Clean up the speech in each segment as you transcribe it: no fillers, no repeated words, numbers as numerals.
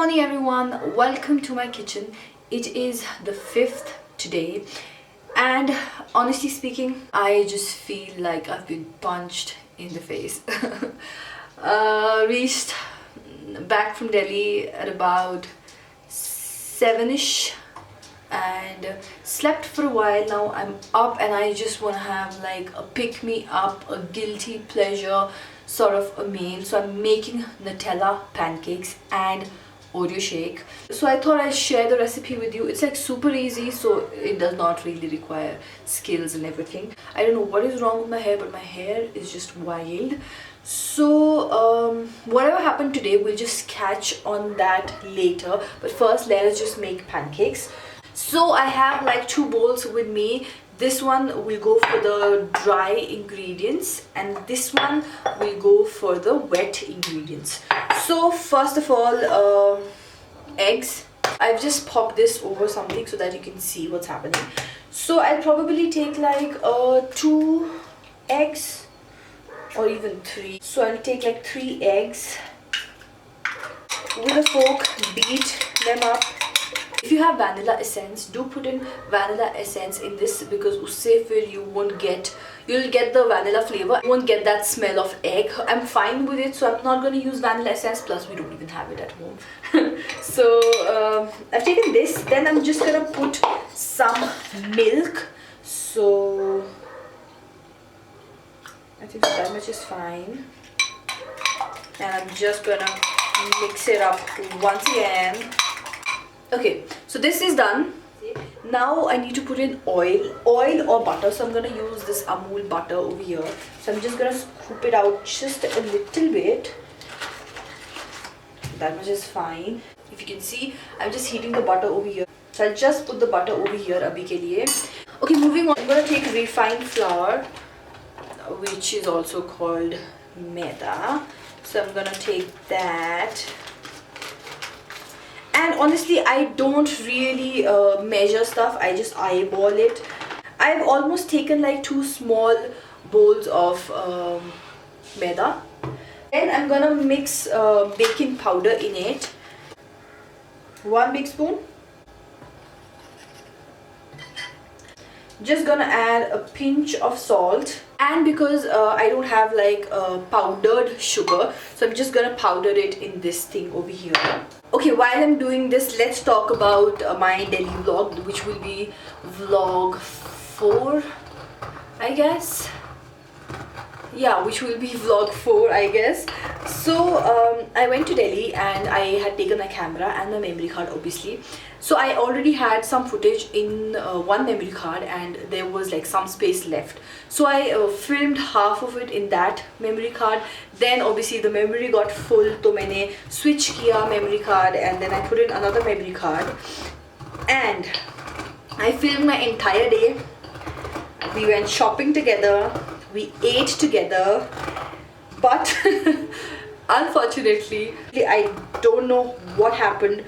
morning everyone, welcome to my kitchen. It is the 5th today and honestly speaking I just feel like I've been punched in the face. Reached back from Delhi at about 7ish and slept for a while. Now I'm up and I just want to have like a pick me up, a guilty pleasure sort of a meal. So I'm making Nutella pancakes and Oreo shake. So I thought I'd share the recipe with you. It's like super easy, so it does not really require skills and everything. I don't know what is wrong with my hair, but my hair is just wild. So whatever happened today, we'll just catch on that later. But first let us just make pancakes. So I have like 2 bowls with me. This one will go for the dry ingredients and this one will go for the wet ingredients. So first of all, eggs. I've just popped this over something so that you can see what's happening. So I'll probably take like 2 eggs or even 3. So I'll take like 3 eggs. With a fork, beat them up. If you have vanilla essence, do put in vanilla essence in this because usse fir you'll get the vanilla flavor. You won't get that smell of egg. I'm fine with it, so I'm not going to use vanilla essence. Plus, we don't even have it at home. So I've taken this. Then I'm just going to put some milk. So I think that much is fine. And I'm just going to mix it up once again. Okay, so this is done. Now I need to put in oil or butter. So I'm going to use this Amul butter over here. So I'm just going to scoop it out just a little bit. That much is fine. If you can see, I'm just heating the butter over here. So I'll just put the butter over here abhi ke liye. Okay, moving on. I'm going to take refined flour, which is also called maida. So I'm going to take that. And honestly, I don't really measure stuff. I just eyeball it. I've almost taken like 2 small bowls of maida. Then I'm gonna mix baking powder in it. 1 big spoon. Just gonna add a pinch of salt. And because I don't have like powdered sugar, so I'm just gonna powder it in this thing over here. Okay, while I'm doing this, let's talk about my Delhi vlog, which will be vlog 4, I guess. Yeah, which will be vlog 4, I guess. So I went to Delhi and I had taken my camera and my memory card, obviously. So I already had some footage in one memory card and there was like some space left. So I filmed half of it in that memory card. Then obviously the memory got full, so maine switch kiya memory card and then I put in another memory card. And I filmed my entire day. We went shopping together. We ate together. But unfortunately, I don't know what happened.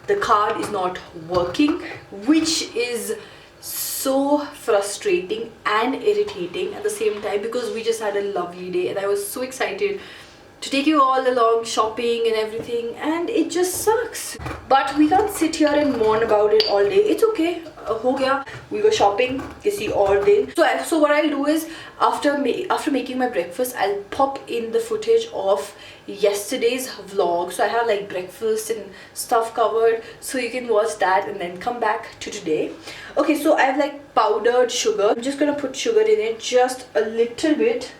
The card is not working, which is so frustrating and irritating at the same time because we just had a lovely day and I was so excited to take you all along shopping and everything, and it just sucks. But we can't sit here and mourn about it all day. It's okay. Ho gaya. We go shopping kisi aur din. So what I'll do is after making my breakfast, I'll pop in the footage of yesterday's vlog. So I have like breakfast and stuff covered, so you can watch that and then come back to today. Okay, so I have like powdered sugar. I'm just gonna put sugar in it, just a little bit.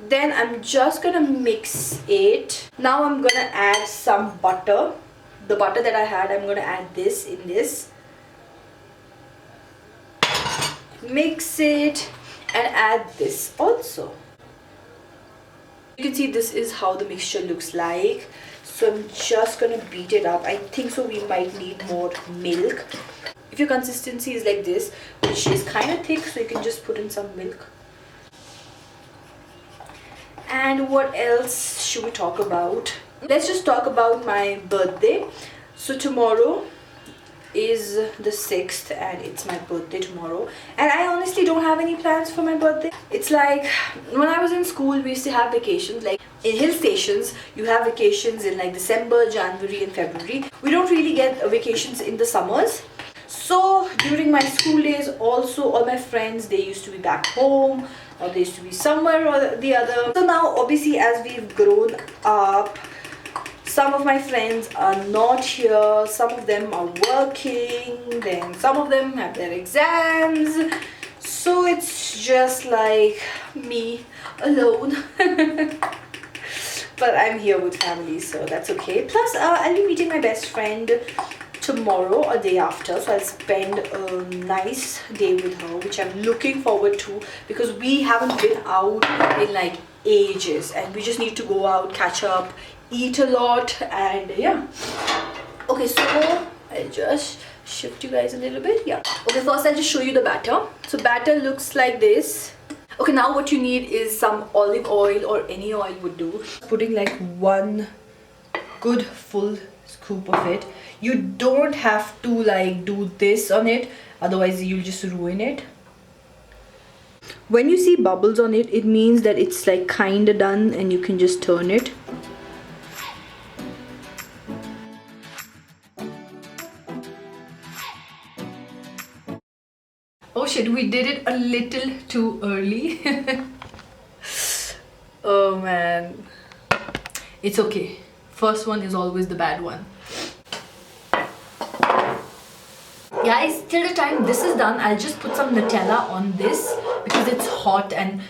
Then I'm just gonna mix it. Now I'm gonna add some butter. The butter that I had, I'm gonna add this in this. Mix it and add this also. You can see this is how the mixture looks like. So I'm just gonna beat it up. I think so we might need more milk. If your consistency is like this, which is kind of thick, so you can just put in some milk. And what else should we talk about? Let's just talk about my birthday. So tomorrow is the 6th and it's my birthday tomorrow, and I honestly don't have any plans for my birthday. It's like when I was in school, we used to have vacations. Like in hill stations, you have vacations in like December, January and February. We don't really get vacations in the summers. So during my school days also, all my friends, they used to be back home or they used to be somewhere or the other. So now obviously as we've grown up, some of my friends are not here, some of them are working, then some of them have their exams. So it's just like me alone. But I'm here with family, so that's okay. Plus I'll be meeting my best friend tomorrow or day after, so I'll spend a nice day with her, which I'm looking forward to, because we haven't been out in like ages and we just need to go out, catch up, eat a lot, and yeah. Okay, so I'll just shift you guys a little bit. Yeah, okay, first I'll just show you the batter. So batter looks like this. Okay, now what you need is some olive oil, or any oil would do. Putting like one good full scoop of it. You don't have to like do this on it, otherwise you'll just ruin it. When you see bubbles on it, it means that it's like kinda done and you can just turn it. Oh shit, we did it a little too early. Oh man. It's okay. First one is always the bad one. Guys, till the time this is done, I'll just put some Nutella on this because it's hot and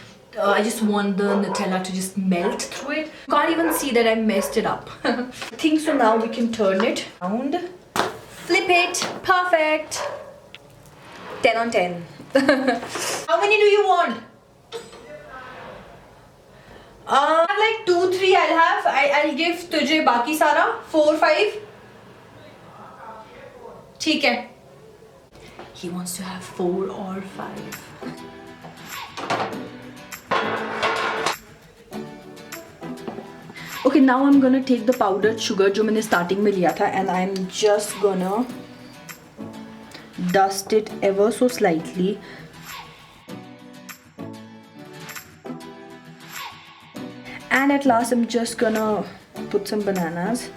I just want the Nutella to just melt through it. You can't even see that I messed it up. I think so. Now we can turn it around. Flip it. Perfect. 10 on 10. How many do you want? I have like 2, 3 I'll have. I'll give tujhe baki sara. 4, 5. ठीक है. He wants to have 4 or 5. Okay, now I'm gonna take the powdered sugar जो मैंने starting में लिया था, and I'm just gonna dust it ever so slightly. And at last I'm just gonna put some bananas.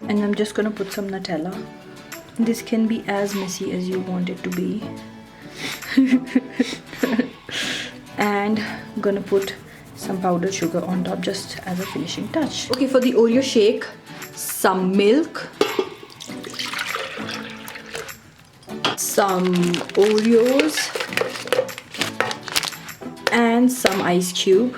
And I'm just gonna put some Nutella. This can be as messy as you want it to be. And I'm gonna put some powdered sugar on top just as a finishing touch. Okay, for the Oreo shake, some milk, some Oreos, and some ice cube.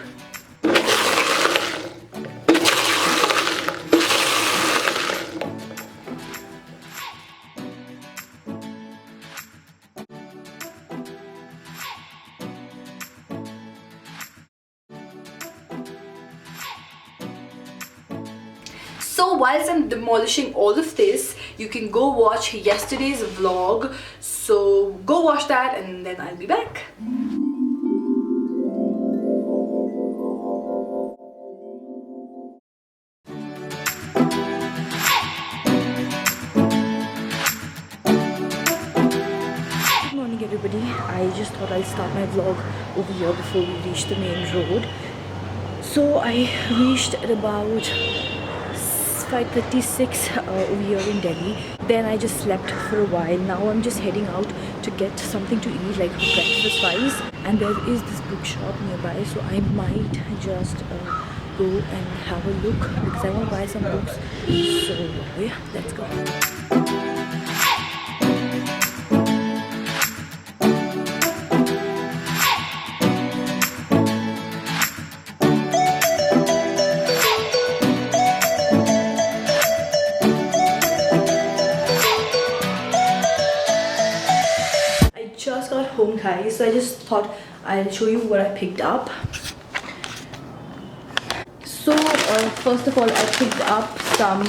So whilst I'm demolishing all of this, you can go watch yesterday's vlog. So go watch that and then I'll be back. Good morning everybody. I just thought I'll start my vlog over here before we reach the main road. So I reached at about 5:36 over here in Delhi. Then I just slept for a while. Now I'm just heading out to get something to eat, like breakfast wise, and there is this bookshop nearby, so I might just go and have a look because I want to buy some books. So yeah, let's go. Just got home, guys, so I just thought I'll show you what I picked up. So first of all, I picked up some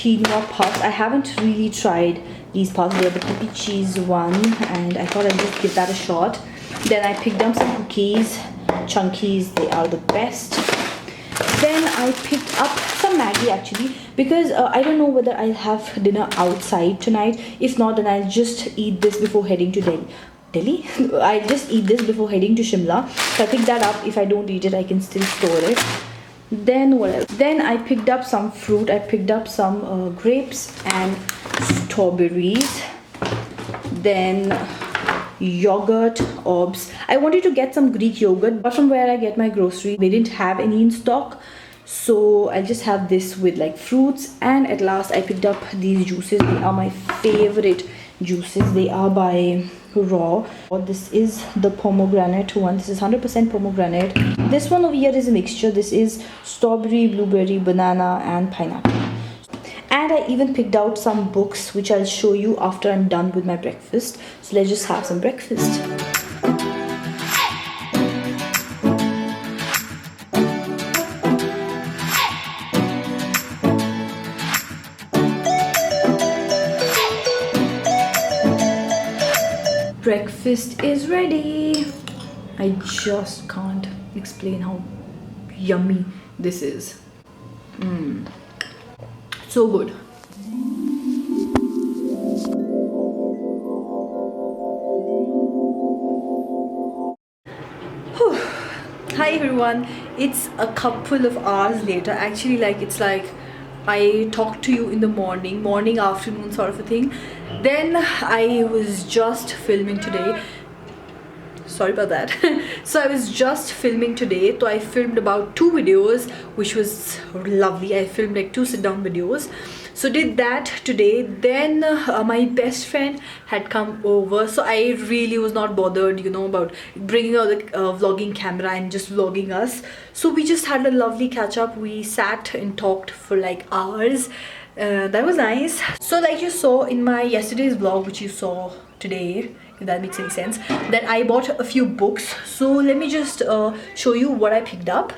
quinoa puffs. I haven't really tried these puffs. They're the cookie cheese one, and I thought I'd just give that a shot. Then I picked up some cookies, chunkies. They are the best. Then I picked up some Maggie actually, because I don't know whether I'll have dinner outside tonight. If not, then I'll just eat this before heading to Delhi. I'll just eat this before heading to Shimla. So I picked that up. If I don't eat it, I can still store it. Then what else? Then I picked up some fruit. I picked up some grapes and strawberries. Then yogurt, herbs. I wanted to get some Greek yogurt, but from where I get my grocery, they didn't have any in stock. So I'll just have this with like fruits. And at last I picked up these juices. They are my favorite juices. They are by Raw. This is the pomegranate one. This is 100% pomegranate. This one over here is a mixture. This is strawberry, blueberry, banana and pineapple. And I even picked out some books which I'll show you after I'm done with my breakfast. So let's just have some breakfast. Breakfast is ready. I just can't explain how yummy this is. So good. Whew. Hi everyone. It's a couple of hours later. Actually, it's like I talked to you in the morning, afternoon sort of a thing. Then I was just filming today. Sorry about that. So I was just filming today. So I filmed about 2 videos, which was lovely. I filmed like 2 sit-down videos. So did that today. Then my best friend had come over. So I really was not bothered, about bringing out the vlogging camera and just vlogging us. So we just had a lovely catch-up. We sat and talked for like hours. That was nice. So like you saw in my yesterday's vlog, which you saw today, if that makes any sense, that I bought a few books. So let me just show you what I picked up.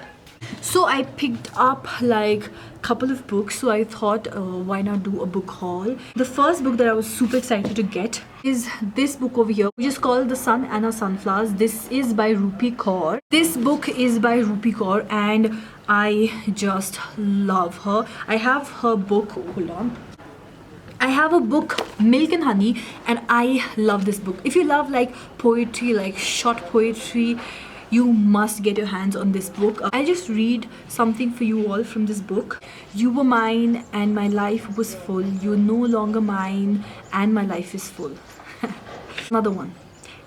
So I picked up like a couple of books. So I thought why not do a book haul. The first book that I was super excited to get is this book over here, which is called The Sun and Our Sunflowers. This is by Rupi Kaur. This book is by Rupi Kaur and I just love her. I have her book, hold on. I have a book, Milk and Honey, and I love this book. If you love like poetry, like short poetry, you must get your hands on this book. I'll just read something for you all from this book. You were mine and my life was full. You're no longer mine and my life is full. Another one.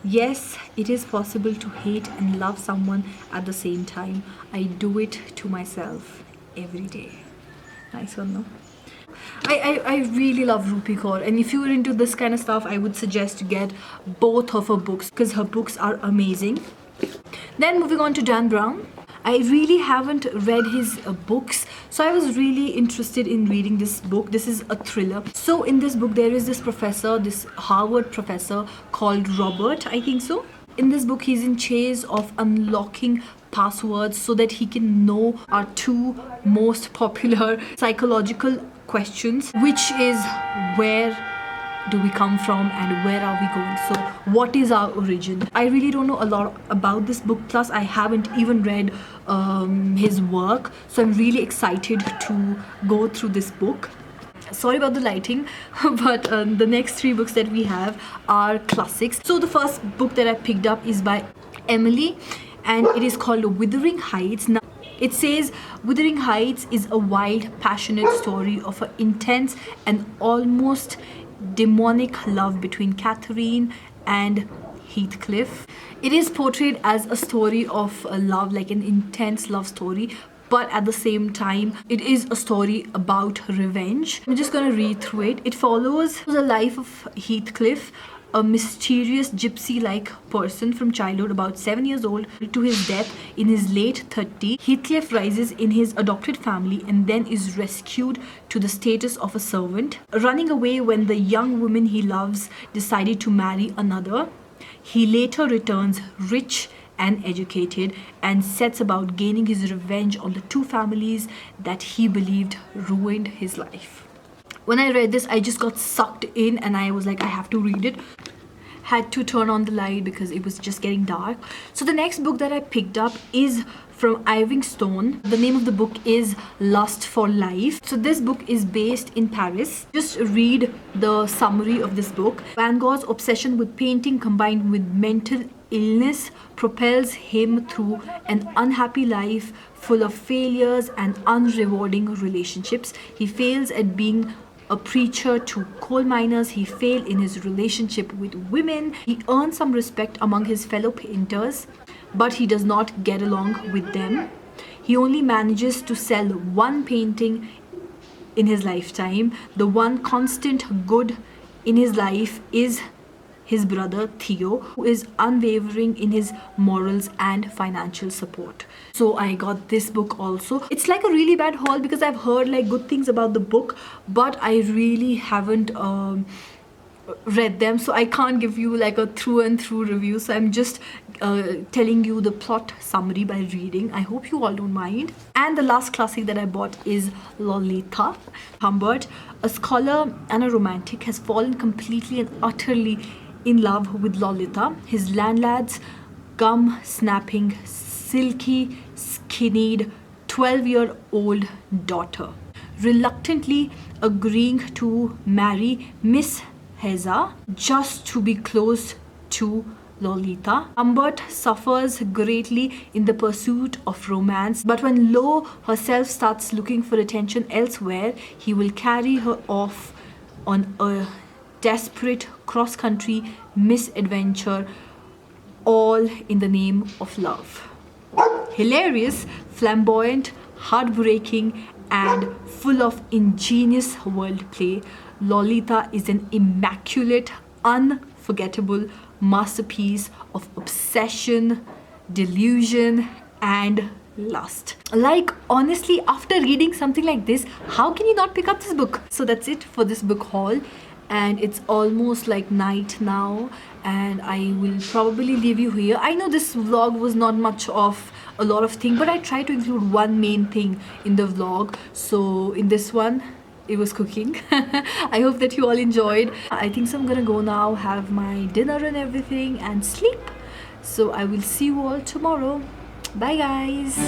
Yes, it is possible to hate and love someone at the same time. I do it to myself every day. Nice one, no? I really love Rupi Kaur, and if you're into this kind of stuff, I would suggest to get both of her books because her books are amazing. Then moving on to Dan Brown. I really haven't read his books, so I was really interested in reading this book. This is a thriller. So in this book there is this professor, this Harvard professor called Robert, I think so. In this book he's in chase of unlocking passwords so that he can know our 2 most popular psychological questions, which is where do we come from and where are we going? So what is our origin? I really don't know a lot about this book, plus I haven't even read his work, so I'm really excited to go through this book. Sorry about the lighting, but the next 3 books that we have are classics. So the first book that I picked up is by Emily and it is called Wuthering Heights. Now it says Wuthering Heights is a wild, passionate story of an intense and almost demonic love between Catherine and Heathcliff. It is portrayed as a story of love, like an intense love story, but at the same time it is a story about revenge. I'm just gonna read through it. It follows the life of Heathcliff, a mysterious gypsy-like person from childhood, about 7 years old, to his death in his late 30s. Heathcliff rises in his adopted family and then is rescued to the status of a servant, running away when the young woman he loves decided to marry another. He later returns rich and educated and sets about gaining his revenge on the 2 families that he believed ruined his life. When I read this, I just got sucked in and I was like, I have to read it. Had to turn on the light because it was just getting dark. So the next book that I picked up is from Stone. The name of the book is Lust for Life. So this book is based in Paris. Just read the summary of this book. Van Gogh's obsession with painting combined with mental illness propels him through an unhappy life full of failures and unrewarding relationships. He fails at being a preacher to coal miners. He failed in his relationship with women. He earned some respect among his fellow painters, but he does not get along with them. He only manages to sell one painting in his lifetime. The one constant good in his life is his brother Theo, who is unwavering in his morals and financial support. So I got this book also. It's like a really bad haul because I've heard like good things about the book, but I really haven't read them, so I can't give you like a through and through review. So I'm just telling you the plot summary by reading. I hope you all don't mind. And the last classic that I bought is Lolita. Humbert, a scholar and a romantic, has fallen completely and utterly in love with Lolita, his landlad's gum-snapping, silky, skinnied 12-year-old daughter. Reluctantly agreeing to marry Miss Heza just to be close to Lolita, Humbert suffers greatly in the pursuit of romance, but when Lo herself starts looking for attention elsewhere, he will carry her off on a desperate cross-country misadventure, all in the name of love. Hilarious, flamboyant, heartbreaking, and full of ingenious wordplay, Lolita is an immaculate, unforgettable masterpiece of obsession, delusion, and lust. Like, honestly, after reading something like this, how can you not pick up this book? So that's it for this book haul, and it's almost like night now, and I will probably leave you here. I know this vlog was not much of a lot of things, but I tried to include one main thing in the vlog. So in this one, it was cooking. I hope that you all enjoyed. I think so I'm gonna go now, have my dinner and everything, and sleep. So I will see you all tomorrow. Bye guys.